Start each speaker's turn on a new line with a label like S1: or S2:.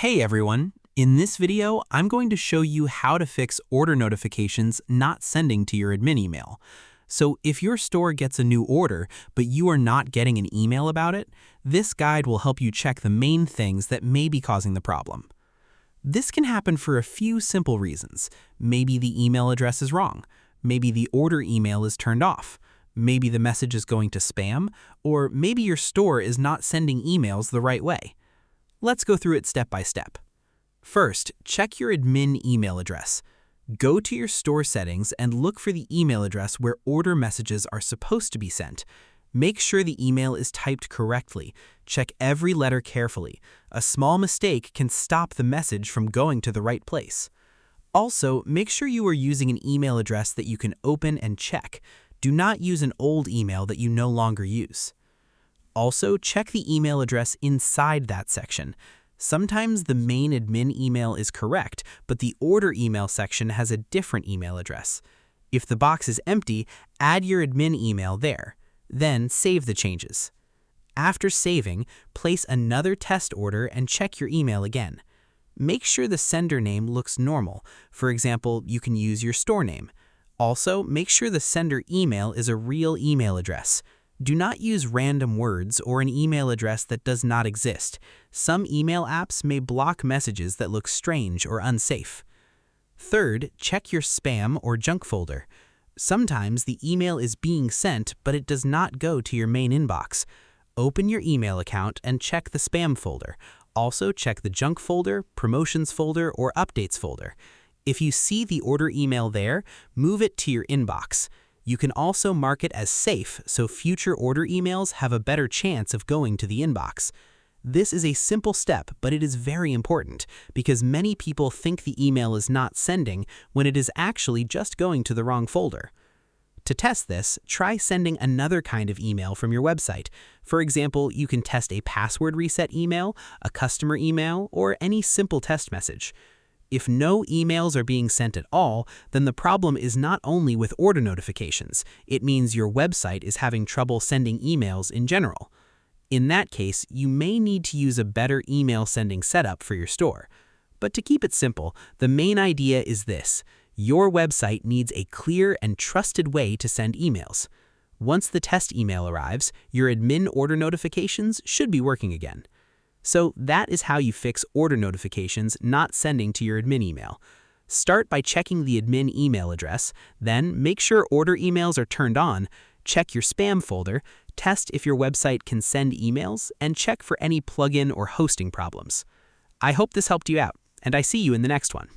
S1: Hey everyone! In this video, I'm going to show you how to fix order notifications not sending to your admin email. So if your store gets a new order, but you are not getting an email about it, this guide will help you check the main things that may be causing the problem. This can happen for a few simple reasons. Maybe the email address is wrong. Maybe the order email is turned off. Maybe the message is going to spam, or maybe your store is not sending emails the right way. Let's go through it step by step. First, check your admin email address. Go to your store settings and look for the email address where order messages are supposed to be sent. Make sure the email is typed correctly. Check every letter carefully. A small mistake can stop the message from going to the right place. Also, make sure you are using an email address that you can open and check. Do not use an old email that you no longer use. Also, check the email address inside that section. Sometimes the main admin email is correct, but the order email section has a different email address. If the box is empty, add your admin email there. Then save the changes. After saving, place another test order and check your email again. Make sure the sender name looks normal. For example, you can use your store name. Also, make sure the sender email is a real email address. Do not use random words or an email address that does not exist. Some email apps may block messages that look strange or unsafe. Third, check your spam or junk folder. Sometimes the email is being sent, but it does not go to your main inbox. Open your email account and check the spam folder. Also check the junk folder, promotions folder, or updates folder. If you see the order email there, move it to your inbox. You can also mark it as safe so future order emails have a better chance of going to the inbox. This is a simple step, but it is very important because many people think the email is not sending when it is actually just going to the wrong folder. To test this, try sending another kind of email from your website. For example, you can test a password reset email, a customer email, or any simple test message. If no emails are being sent at all, then the problem is not only with order notifications. It means your website is having trouble sending emails in general. In that case, you may need to use a better email sending setup for your store. But to keep it simple, the main idea is this: your website needs a clear and trusted way to send emails. Once the test email arrives, your admin order notifications should be working again. So that is how you fix order notifications not sending to your admin email. Start by checking the admin email address, then make sure order emails are turned on, check your spam folder, test if your website can send emails, and check for any plugin or hosting problems. I hope this helped you out, and I see you in the next one.